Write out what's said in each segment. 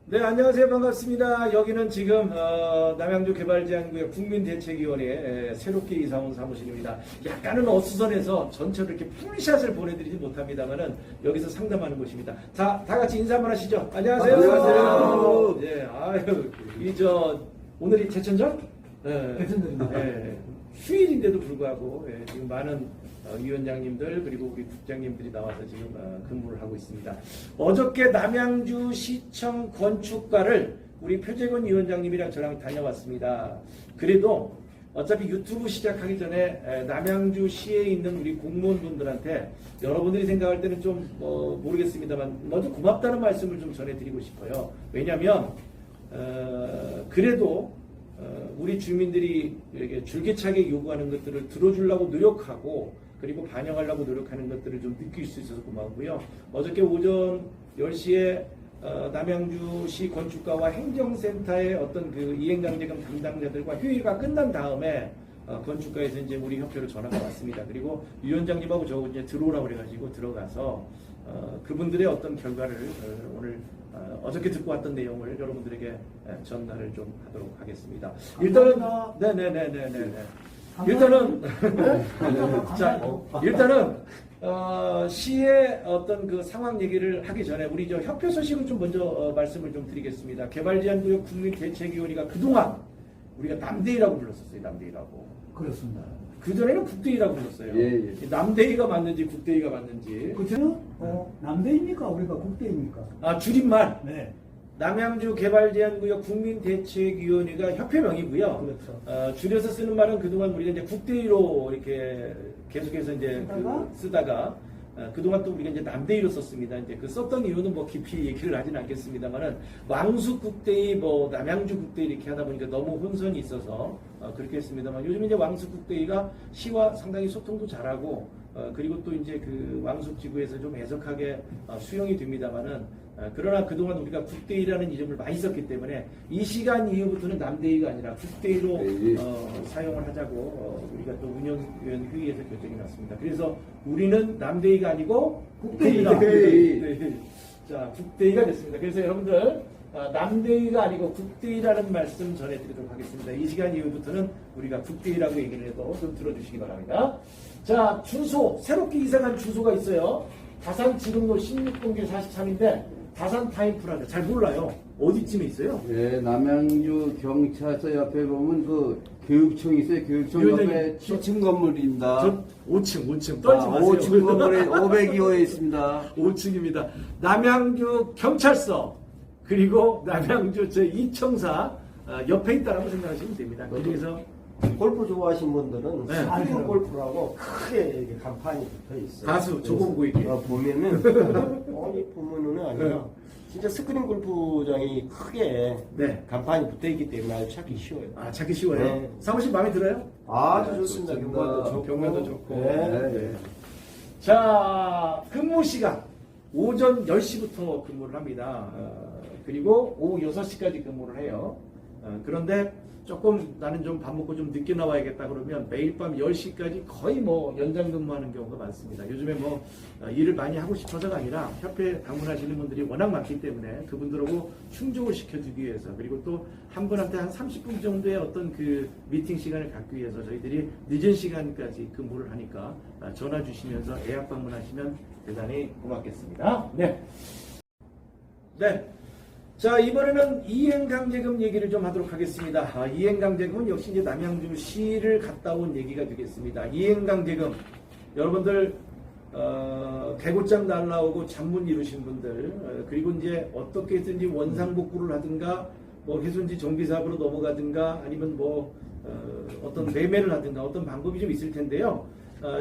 네, 안녕하세요. 반갑습니다. 여기는 지금 남양주 개발제한구역 국민대책위원회 새롭게 이사 온 사무실입니다. 약간은 어수선해서 전체로 이렇게 풀샷을 보내드리지 못합니다만은 여기서 상담하는 곳입니다. 자, 다 같이 인사 한번 하시죠. 안녕하세요. 안녕하세요. 네, 아유, 오늘이 제천절? 네, 대천절입니다. 네, 휴일인데도 불구하고 지금 많은 위원장님들 그리고 우리 국장님들이 나와서 지금 근무를 하고 있습니다. 어저께 남양주시청 건축과를 우리 표재건 위원장님이랑 저랑 다녀왔습니다. 그래도 어차피 유튜브 시작하기 전에 남양주시에 있는 우리 공무원분들한테 여러분들이 생각할 때는 좀 모르겠습니다만 먼저 고맙다는 말씀을 좀 전해드리고 싶어요. 왜냐하면 그래도 우리 주민들이 이렇게 줄기차게 요구하는 것들을 들어주려고 노력하고 그리고 반영하려고 노력하는 것들을 좀 느낄 수 있어서 고마우고요. 어저께 오전 10시에 남양주시 건축가와 행정센터의 어떤 그 이행강제금 담당자들과 회의가 끝난 다음에 건축가에서 이제 우리 협회로 전화가 왔습니다. 그리고 위원장님하고 저 이제 들어오라고 그래가지고 들어가서 그분들의 어떤 결과를 오늘 어저께 듣고 왔던 내용을 여러분들에게 전달을 좀 하도록 하겠습니다. 일단은 네네네네네. 일단은 일단은 시의 어떤 그 상황 얘기를 하기 전에 우리 저 협회 소식을 좀 먼저 말씀을 좀 드리겠습니다. 개발제한구역 국민대책위원회가 그동안 우리가 남대위라고 불렀었어요. 남대위라고. 그렇습니다. 그전에는 국대위라고 불렀어요. 예. 남대위가 맞는지 국대위가 맞는지. 그때는 남대입니까? 우리가 국대입니까? 아, 줄임말. 네. 남양주 개발제한구역 국민대책위원회가 협회명이고요. 그렇죠. 줄여서 쓰는 말은 그동안 우리가 이제 국대위로 이렇게 계속해서 이제 쓰다가 그동안 또 우리가 이제 남대위로 썼습니다. 이제 그 썼던 이유는 뭐 깊이 얘기를 하진 않겠습니다만은 왕수국대위 뭐 남양주국대위 이렇게 하다 보니까 너무 혼선이 있어서 그렇게 했습니다만 요즘 이제 왕수국대위가 시와 상당히 소통도 잘하고 그리고 또 이제 그 왕숙지구에서 좀 애석하게 수용이 됩니다만은 그러나 그동안 우리가 국대위라는 이름을 많이 썼기 때문에 이 시간 이후부터는 남대위가 아니라 국대위로 사용을 하자고 우리가 또 운영위원 회의에서 결정이 났습니다. 그래서 우리는 남대위가 아니고 국대위다. 자, 국대위가 됐습니다. 그래서 여러분들 남대위가 아니고 국대위라는 말씀 전해드리도록 하겠습니다. 이 시간 이후부터는 우리가 국대위라고 얘기를 해도 좀 들어주시기 바랍니다. 자, 주소, 새롭게 이사간 주소가 있어요. 다산 지금로 16동길 43인데 다산 타임플라자 잘 몰라요. 어디쯤에 있어요? 네, 남양주 경찰서 옆에 보면 그 교육청 있어요. 교육청 옆에 7층 건물입니다. 저 5층 떨지 마세요. 5층 건물에 502호에 있습니다. 5층입니다. 남양주 경찰서 그리고 남양주 저 이청사 옆에 있다라고 생각하시면 됩니다. 그래서 골프 좋아하시는 분들은 네. 스크린 골프라고 크게 이렇게 간판이 붙어 있어요. 가수 조공구에게 보면은 아니 보면은 아니라 진짜 스크린 골프장이 크게 네. 간판이 붙어 있기 때문에 아주 찾기 쉬워요. 아, 찾기 쉬워요. 네. 사무실 마음에 들어요? 아주 좋습니다. 경관도 좋고. 네. 네. 자, 근무 시간 오전 10시부터 근무를 합니다. 그리고 오후 6시까지 근무를 해요. 그런데 조금 나는 좀 밥 먹고 좀 늦게 나와야겠다 그러면 매일 밤 10시까지 거의 뭐 연장 근무하는 경우가 많습니다. 요즘에 뭐 일을 많이 하고 싶어서가 아니라 협회 방문하시는 분들이 워낙 많기 때문에 그분들하고 충족을 시켜주기 위해서 그리고 또 한 분한테 한 30분 정도의 어떤 그 미팅 시간을 갖기 위해서 저희들이 늦은 시간까지 근무를 하니까 전화 주시면서 예약 방문하시면 대단히 고맙겠습니다. 네. 네. 자, 이번에는 이행강제금 얘기를 좀 하도록 하겠습니다. 이행강제금은 역시 이제 남양주시를 갔다 온 얘기가 되겠습니다. 이행강제금, 여러분들, 개고장 날라오고 잔문 이루신 분들, 그리고 이제 어떻게 해서든지 원상복구를 하든가, 뭐 해손지 정비사업으로 넘어가든가, 아니면 뭐, 어떤 매매를 하든가, 어떤 방법이 좀 있을 텐데요.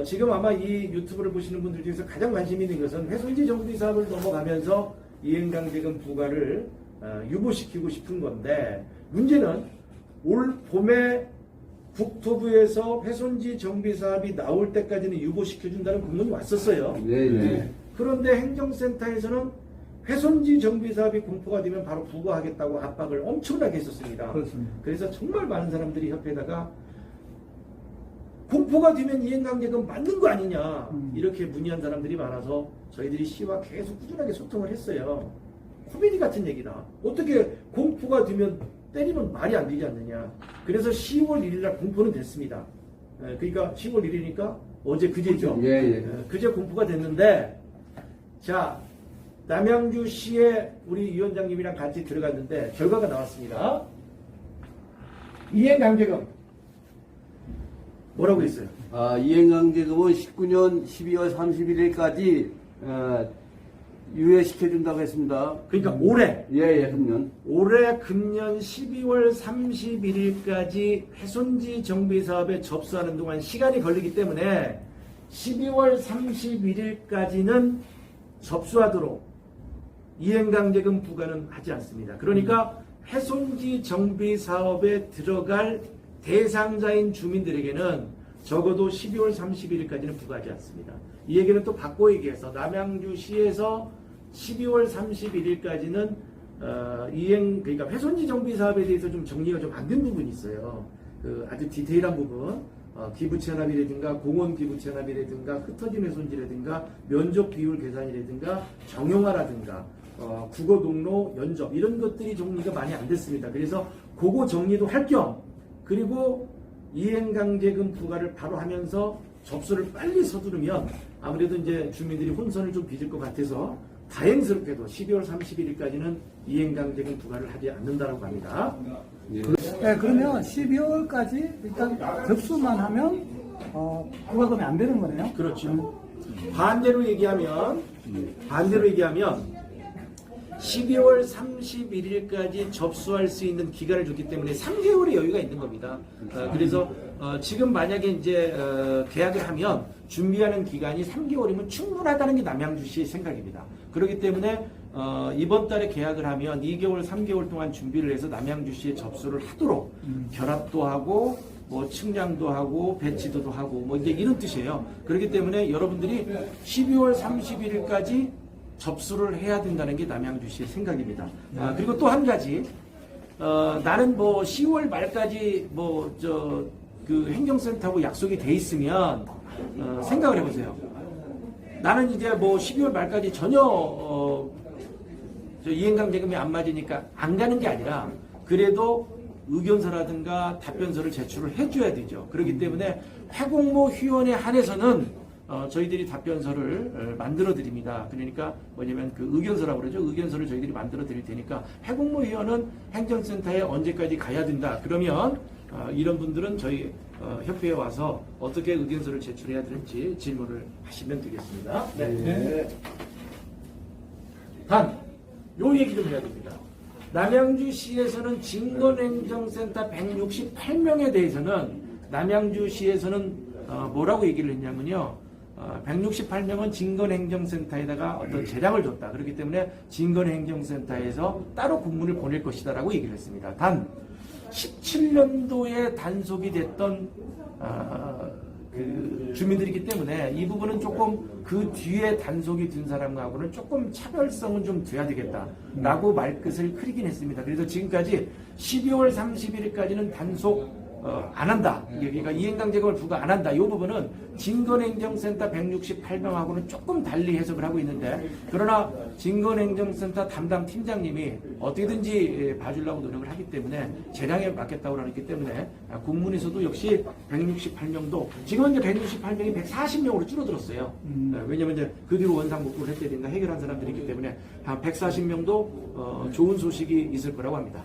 지금 아마 이 유튜브를 보시는 분들 중에서 가장 관심 있는 것은 해손지 정비사업을 넘어가면서 이행강제금 부과를 유보시키고 싶은 건데 문제는 올 봄에 국토부에서 훼손지 정비사업이 나올 때까지는 유보시켜준다는 공문이 왔었어요. 네. 그런데 행정센터에서는 훼손지 정비사업이 공포가 되면 바로 부과하겠다고 압박을 엄청나게 했었습니다. 그렇습니다. 그래서 정말 많은 사람들이 협회에다가 공포가 되면 이행강제금 맞는 거 아니냐 이렇게 문의한 사람들이 많아서 저희들이 시와 계속 꾸준하게 소통을 했어요. 코미디 같은 얘기다. 어떻게 공포가 되면 때리면 말이 안 되지 않느냐. 그래서 10월 1일 날 공포는 됐습니다. 그러니까 10월 1일이니까 어제 그제죠. 예. 그제 공포가 됐는데, 자, 남양주시에 우리 위원장님이랑 같이 들어갔는데 결과가 나왔습니다. 이행강제금 뭐라고 했어요? 이행강제금은 19년 12월 31일까지 유예시켜준다고 했습니다. 그러니까 올해 금년. 올해 금년 12월 31일까지 훼손지 정비 사업에 접수하는 동안 시간이 걸리기 때문에 12월 31일까지는 접수하도록 이행강제금 부과는 하지 않습니다. 그러니까 훼손지 정비 사업에 들어갈 대상자인 주민들에게는 적어도 12월 31일까지는 부과하지 않습니다. 이 얘기는 또 바꿔 얘기해서 남양주시에서 12월 31일까지는 그러니까 훼손지 정비 사업에 대해서 좀 정리가 좀 안 된 부분이 있어요. 그 아주 디테일한 부분, 기부 체납이라든가 공원 기부 체납이라든가 흩어진 훼손지라든가 면적 비율 계산이라든가 정형화라든가 국어 동로 연접 이런 것들이 정리가 많이 안 됐습니다. 그래서 그거 정리도 할 겸 그리고 이행강제금 부과를 바로 하면서 접수를 빨리 서두르면 아무래도 이제 주민들이 혼선을 좀 빚을 것 같아서 다행스럽게도 12월 31일까지는 이행강제금 부과를 하지 않는다고 합니다. 예. 네, 그러면 12월까지 일단 접수만 하면 부과금이 안 되는 거네요. 그렇죠. 반대로 얘기하면 12월 31일까지 접수할 수 있는 기간을 줬기 때문에 3개월의 여유가 있는 겁니다. 그래서 지금 만약에 이제 계약을 하면 준비하는 기간이 3개월이면 충분하다는 게 남양주시의 생각입니다. 그렇기 때문에 이번 달에 계약을 하면 2개월, 3개월 동안 준비를 해서 남양주시에 접수를 하도록 결합도 하고 뭐 측량도 하고 배치도도 하고 뭐 이제 이런 뜻이에요. 그렇기 때문에 여러분들이 12월 31일까지 접수를 해야 된다는 게 남양주시의 생각입니다. 그리고 또 한 가지, 나는 뭐 10월 말까지 그 행정센터하고 약속이 돼 있으면 생각을 해보세요. 나는 이제 뭐 12월 말까지 전혀 이행강제금이 안 맞으니까 안 가는 게 아니라 그래도 의견서라든가 답변서를 제출을 해줘야 되죠. 그렇기 때문에 회공모 휴원에 한해서는 저희들이 답변서를 만들어 드립니다. 그러니까 뭐냐면 그 의견서라고 그러죠. 의견서를 저희들이 만들어 드릴 테니까 회공모 휴원은 행정센터에 언제까지 가야 된다. 그러면 이런 분들은 저희 협회에 와서 어떻게 의견서를 제출해야 되는지 질문을 하시면 되겠습니다. 네. 단, 요 얘기 좀 해야 됩니다. 남양주시에서는 진건행정센터 168명에 대해서는 남양주시에서는 뭐라고 얘기를 했냐면요. 168명은 진건행정센터에다가 어떤 재량을 줬다. 그렇기 때문에 진건행정센터에서 따로 공문을 보낼 것이다라고 얘기를 했습니다. 단 17년도에 단속이 됐던 그 주민들이기 때문에 이 부분은 조금 그 뒤에 단속이 된 사람하고는 조금 차별성은 좀 둬야 되겠다라고 말끝을 흐리긴 했습니다. 그래서 지금까지 12월 31일까지는 단속 안 한다. 그러니까 이행강제금을 부과 안 한다. 이 부분은 진건행정센터 168명하고는 조금 달리 해석을 하고 있는데 그러나 진건행정센터 담당 팀장님이 어떻게든지 봐주려고 노력을 하기 때문에 재량에 맞겠다고 그러기 때문에 공문에서도 역시 168명도 지금 이제 168명이 140명으로 줄어들었어요. 왜냐면 이제 그 뒤로 원상복구를 했다든가 해결한 사람들이기 때문에 한 140명도 좋은 소식이 있을 거라고 합니다.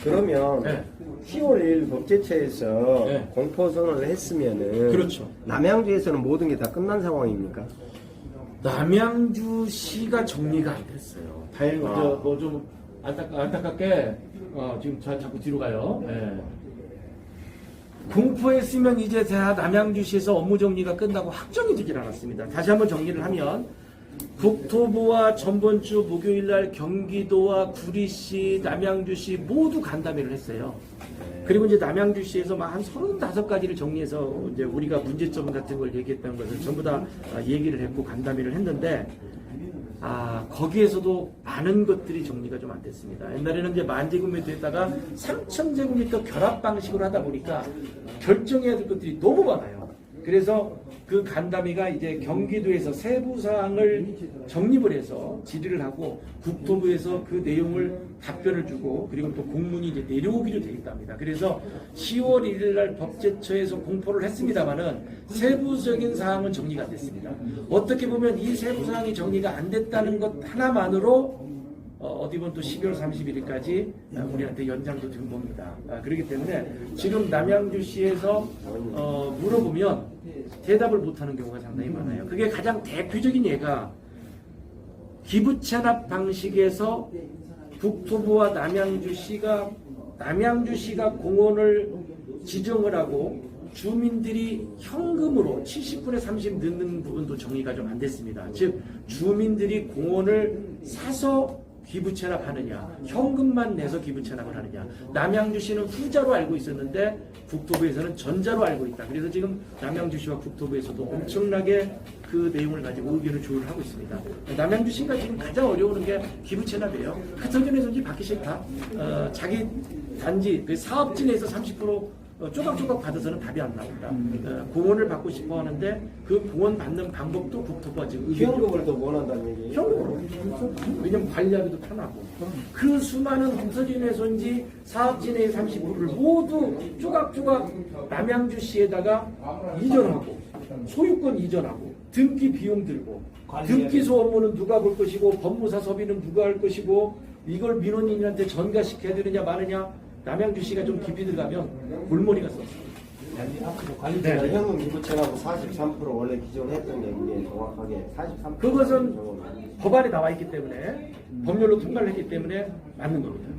그러면 네. 10월 1일 법제처에서 네. 공포선언을 했으면은 그렇죠. 남양주에서는 모든 게 다 끝난 상황입니까? 남양주시가 정리가 안 됐어요. 다행히 뭐 좀 안타깝게 지금 자꾸 뒤로 가요. 예. 공포했으면 이제 다 남양주시에서 업무 정리가 끝나고 확정이 되질 않았습니다. 다시 한번 정리를 하면 국토부와 전번주 목요일날 경기도와 구리시, 남양주시 모두 간담회를 했어요. 그리고 이제 남양주시에서 막 한 35가지를 정리해서 이제 우리가 문제점 같은 걸 얘기했다는 것을 전부 다 얘기를 했고 간담회를 했는데 거기에서도 많은 것들이 정리가 좀 안 됐습니다. 옛날에는 이제 10,000제곱미터에다가 3,000제곱미터 결합 방식으로 하다 보니까 결정해야 될 것들이 너무 많아요. 그래서 그 간담회가 이제 경기도에서 세부 사항을 정립을 해서 질의를 하고 국토부에서 그 내용을 답변을 주고 그리고 또 공문이 이제 내려오기로 되어 있답니다. 그래서 10월 1일 날 법제처에서 공포를 했습니다만은 세부적인 사항은 정리가 안 됐습니다. 어떻게 보면 이 세부 사항이 정리가 안 됐다는 것 하나만으로 어디 보면 또 12월 31일까지 우리한테 연장도 된 겁니다. 그렇기 때문에 지금 남양주시에서 물어보면 대답을 못하는 경우가 상당히 많아요. 그게 가장 대표적인 예가 기부채납 방식에서 국토부와 남양주시가 공원을 지정을 하고 주민들이 현금으로 70분의 30 넣는 부분도 정리가 좀 안 됐습니다. 즉 주민들이 공원을 사서 기부채납하느냐, 현금만 내서 기부채납을 하느냐. 남양주시는 후자로 알고 있었는데 국토부에서는 전자로 알고 있다. 그래서 지금 남양주시와 국토부에서도 엄청나게 그 내용을 가지고 의견을 조율을 하고 있습니다. 남양주시가 지금 가장 어려운 게 기부채납이에요. 하천전에서인지 받기 싫다. 자기 단지 그 사업지 내에서 30% 조각조각 받아서는 답이 안 나온다. 공원을 받고 싶어 하는데 그 공원 받는 방법도 국토부가 지금 현금을 더 원한다는 얘기예요. 현금으로. 왜냐면 관리하기도 편하고. 그 수많은 공사진에서인지 사업지 내의 30%를 모두 조각조각 남양주시에다가 이전하고 소유권 이전하고 등기 비용 들고 등기소 업무는 누가 볼 것이고 법무사 서비는 누가 할 것이고 이걸 민원인한테 전가시켜야 되느냐 마느냐. 남양주시가 좀 깊이 들어가면 골머리가 썼습니다. 관리자가 현금 기부채납은 43% 원래 기존했던 얘기에 정확하게 43%. 그것은 법안에 나와 있기 때문에 법률로 통과를 했기 때문에 맞는 겁니다.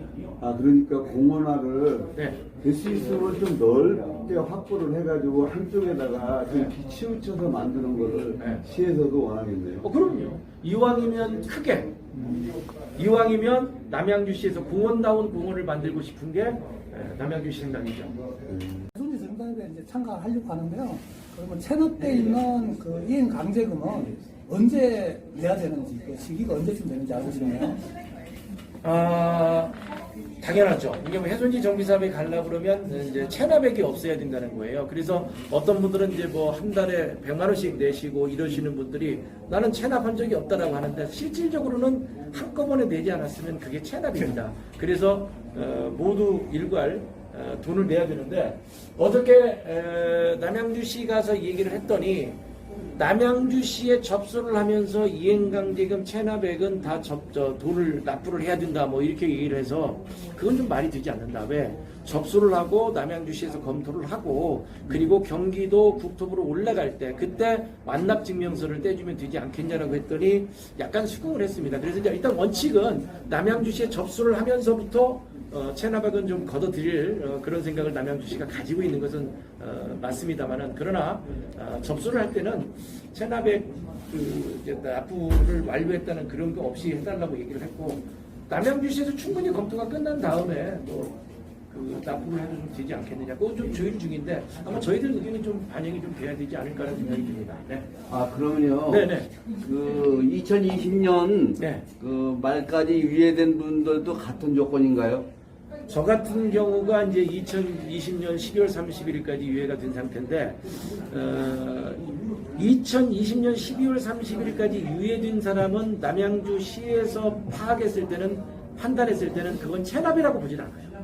아, 그러니까 공원화를 네. 될 수 있으면 좀 넓게 확보를 해가지고 한쪽에다가 좀 비치우쳐서 만드는 거를 네. 시에서도 원하겠네요. 그럼요. 이왕이면 크게. 이왕이면 남양주시에서 공원다운 공원을 만들고 싶은 게 남양주시 생각이죠. 해손지 정당에 이제 참가하려고 하는데요. 그러면 체납돼 있는 그 이행 강제금은 언제 내야 되는지, 그 시기가 언제쯤 되는지 알고 싶네요. 당연하죠. 이게 뭐 해손지 정비사업에 가려고 그러면 이제 체납액이 없어야 된다는 거예요. 그래서 어떤 분들은 이제 뭐 한 달에 100만 원씩 내시고 이러시는 분들이 나는 체납한 적이 없다라고 하는데 실질적으로는 한꺼번에 내지 않았으면 그게 체납입니다. 그래서 모두 일괄 돈을 내야 되는데 어저께 남양주시 가서 얘기를 했더니 남양주시에 접수를 하면서 이행강제금 체납액은 다 돈을 납부를 해야 된다 뭐 이렇게 얘기를 해서 그건 좀 말이 되지 않는다. 왜? 접수를 하고 남양주시에서 검토를 하고 그리고 경기도 국토부로 올라갈 때 그때 완납증명서를 떼주면 되지 않겠냐라고 했더니 약간 수긍을 했습니다. 그래서 이제 일단 원칙은 남양주시에 접수를 하면서부터 체납액은 좀 걷어들일 그런 생각을 남양주시가 가지고 있는 것은 맞습니다만은 그러나 접수를 할 때는 체납액 이제 납부를 완료했다는 그런 거 없이 해달라고 얘기를 했고 남양주시에서 충분히 검토가 끝난 다음에 그 납부를 해도 좀 되지 않겠느냐. 그건 좀 조율 중인데 아마 저희들 의견이 좀 반영이 좀 돼야 되지 않을까라는 생각이 듭니다. 네. 아, 그러면요. 네네. 그 2020년 네. 그 말까지 유예된 분들도 같은 조건인가요? 저 같은 경우가 이제 2020년 12월 31일까지 유예가 된 상태인데 2020년 12월 31일까지 유예된 사람은 남양주시에서 파악했을 때는 판단했을 때는 그건 체납이라고 보진 않아요.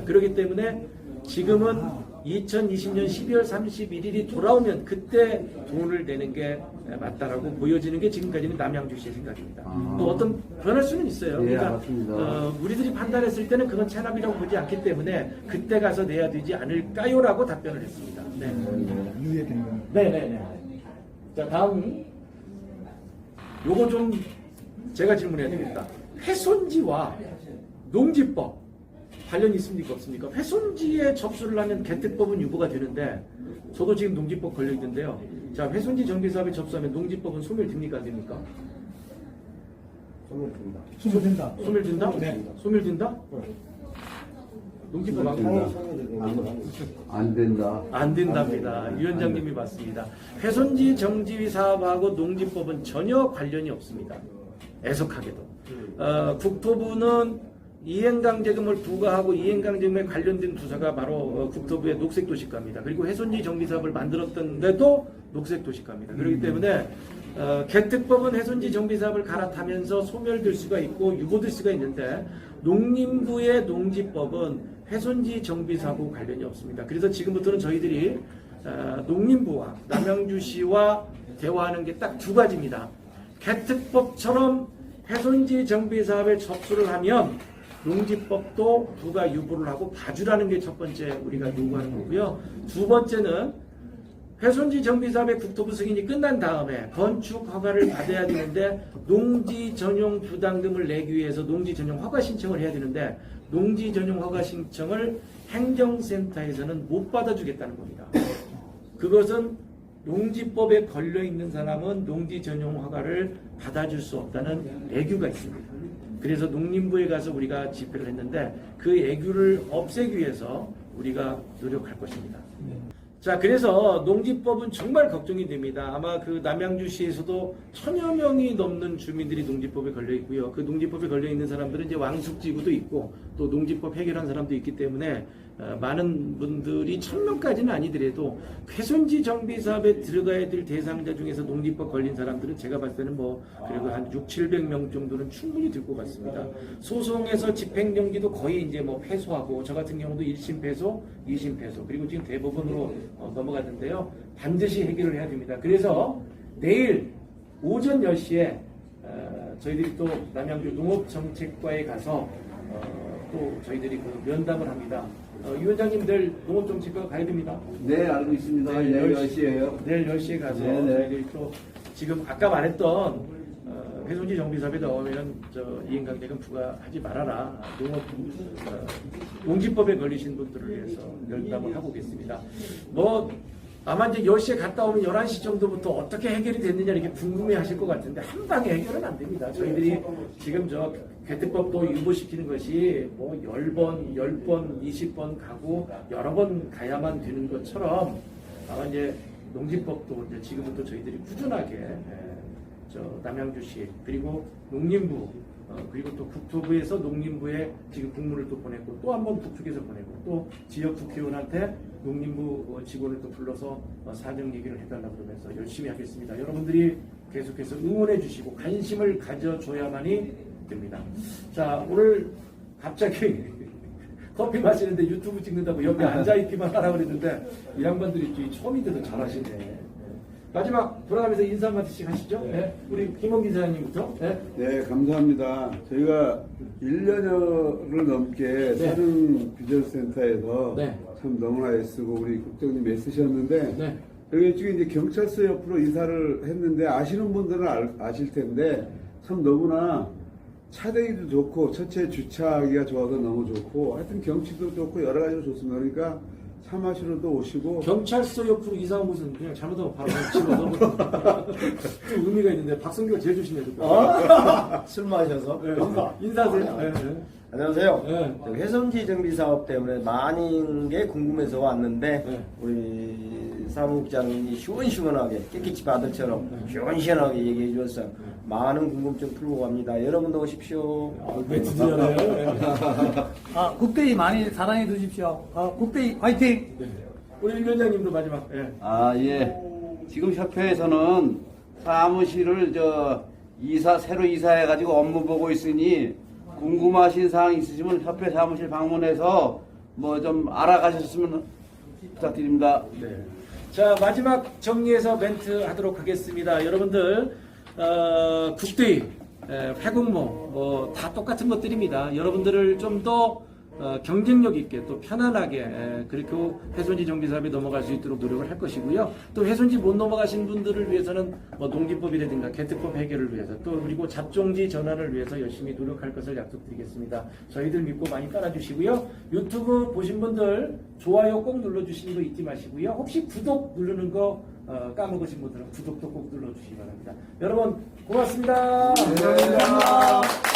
그렇기 때문에 지금은 2020년 12월 31일이 돌아오면 그때 돈을 내는 게 맞다라고 보여지는 게 지금까지는 남양주시의 생각입니다. 또 어떤 변할 수는 있어요. 네, 그러니까 알았습니다. 우리들이 판단했을 때는 그건 체납이라고 보지 않기 때문에 그때 가서 내야 되지 않을까요라고 답변을 했습니다. 네. 유예되는 거. 네네네. 자 다음 요거 좀 제가 질문해야 되겠다. 훼손지와 농지법 관련이 있습니까 없습니까? 훼손지에 접수를 하면 개특법은 유보가 되는데 저도 지금 농지법 걸려 있는데요. 자 훼손지 정비사업에 접수하면 농지법은 소멸됩니까 안 됩니까? 소멸됩니다. 수술된다. 소멸된다? 네. 소멸된다? 농지법 안 상해 된다. 소멸되는 건 아니죠. 안 된다. 안 된답니다. 위원장님이 맞습니다. 훼손지 정지 사업하고 농지법은 전혀 관련이 없습니다. 애석하게도. 국토부는 이행강제금을 부과하고 이행강제금에 관련된 부서가 바로 국토부의 녹색도시과입니다. 그리고 훼손지 정비사업을 만들었던 데도 녹색도시과입니다. 그렇기 때문에 개특법은 훼손지 정비사업을 갈아타면서 소멸될 수가 있고 유보될 수가 있는데 농림부의 농지법은 훼손지 정비사업과 관련이 없습니다. 그래서 지금부터는 저희들이 농림부와 남양주시와 대화하는 게 딱 두 가지입니다. 개특법처럼 훼손지 정비사업에 접수를 하면 농지법도 부가 유보를 하고 봐주라는 게 첫 번째 우리가 요구하는 거고요. 두 번째는 훼손지 정비사업의 국토부 승인이 끝난 다음에 건축 허가를 받아야 되는데 농지 전용 부담금을 내기 위해서 농지 전용 허가 신청을 해야 되는데 농지 전용 허가 신청을 행정센터에서는 못 받아주겠다는 겁니다. 그것은 농지법에 걸려있는 사람은 농지 전용 허가를 받아줄 수 없다는 애규가 있습니다. 그래서 농림부에 가서 우리가 집회를 했는데 그 애규를 없애기 위해서 우리가 노력할 것입니다. 자, 그래서 농지법은 정말 걱정이 됩니다. 아마 그 남양주시에서도 1000여 명이 넘는 주민들이 농지법에 걸려 있고요. 그 농지법에 걸려 있는 사람들은 이제 왕숙지구도 있고 또 농지법 해결한 사람도 있기 때문에 많은 분들이 1000명까지는 아니더라도 훼손지 정비 사업에 들어가야 될 대상자 중에서 농지법 걸린 사람들은 제가 봤을 때는 뭐 그래도 한 600~700명 정도는 충분히 될 것 같습니다. 소송에서 집행정지도 거의 이제 뭐 패소하고 저 같은 경우도 1심 패소, 2심 패소 그리고 지금 대법원으로 넘어갔는데요. 반드시 해결을 해야 됩니다. 그래서 내일 오전 10시에 저희들이 또 남양주 농업정책과에 가서 또 저희들이 그 면담을 합니다. 위원장님 내일 농업정책과 가야 됩니다. 네, 알고 있습니다. 내일 10시에요. 내일 10시에 가서 네네. 저희들이 또 지금 아까 말했던 훼손지 정비사업에 넣으면 이행강제금 부과하지 말아라. 농지법에 걸리신 분들을 위해서 면담을 하고 오겠습니다. 뭐 아마 이제 10시에 갔다 오면 11시 정도부터 어떻게 해결이 됐느냐 이렇게 궁금해 하실 것 같은데 한 방에 해결은 안 됩니다. 저희들이 지금 개특법도 유보시키는 것이 뭐 10번, 10번, 20번 가고 여러 번 가야만 되는 것처럼 아마 이제 농지법도 이제 지금부터 저희들이 꾸준하게 남양주시 그리고 농림부 그리고 또 국토부에서 농림부에 지금 국문을 또 보냈고 또 한 번 북측에서 보내고 또 지역 국회의원한테 농림부 직원을 또 불러서 사정 얘기를 해달라고 그러면서 열심히 하겠습니다. 여러분들이 계속해서 응원해 주시고 관심을 가져줘야만이 됩니다. 자, 오늘 갑자기 커피 마시는데 유튜브 찍는다고 옆에 앉아있기만 하라고 그랬는데 이 양반들이 처음인데도 잘하시네. 마지막 돌아가면서 인사 한마디씩 하시죠. 네. 우리 김원기 사장님부터. 네. 네, 감사합니다. 저희가 1년여를 넘게 사릉비전센터에서 네. 참 너무나 애쓰고 우리 국장님 애쓰셨는데 네. 여기 지금 이제 경찰서 옆으로 이사를 했는데 아시는 분들은 아실 텐데 참 너무나 차대기도 좋고 첫째 주차하기가 좋아서 너무 좋고 하여튼 경치도 좋고 여러 가지로 좋습니다. 그러니까 차 마시러도 오시고 경찰서 옆으로 이사 온 곳은 그냥 잘못하면 바로 집어서 좀 의미가 있는데 박성규가 제일 조심해야 될 거예요. 술 마셔서. 네. 인사하세요. 네. 네. 안녕하세요. 네. 저 훼손지 정비 사업 때문에 많은 게 궁금해서 왔는데 네. 우리 사무국장님이 시원시원하게 깨끗이 바다처럼 시원시원하게 얘기해 주셔서 많은 궁금증 풀고 갑니다. 여러분도 오십시오. 멘트 드려요. 국대위 많이 사랑해 주십시오. 국대위 화이팅! 네. 우리 위원장님도 마지막. 네. 예. 지금 협회에서는 사무실을 새로 이사해가지고 업무 보고 있으니 궁금하신 사항 있으시면 협회 사무실 방문해서 뭐 좀 알아가셨으면 부탁드립니다. 네. 자, 마지막 정리해서 멘트 하도록 하겠습니다. 여러분들, 국대위, 회국모, 다 똑같은 것들입니다. 여러분들을 좀 더 경쟁력 있게 또 편안하게 그리고 훼손지 정비 사업에 넘어갈 수 있도록 노력을 할 것이고요. 또 훼손지 못 넘어가신 분들을 위해서는 뭐 농지법이라든가 개특법 해결을 위해서 또 그리고 잡종지 전환을 위해서 열심히 노력할 것을 약속드리겠습니다. 저희들 믿고 많이 따라주시고요. 유튜브 보신 분들 좋아요 꼭 눌러주시는 거 잊지 마시고요. 혹시 구독 누르는 거 까먹으신 분들은 구독도 꼭 눌러주시기 바랍니다. 여러분 고맙습니다. 감사합니다.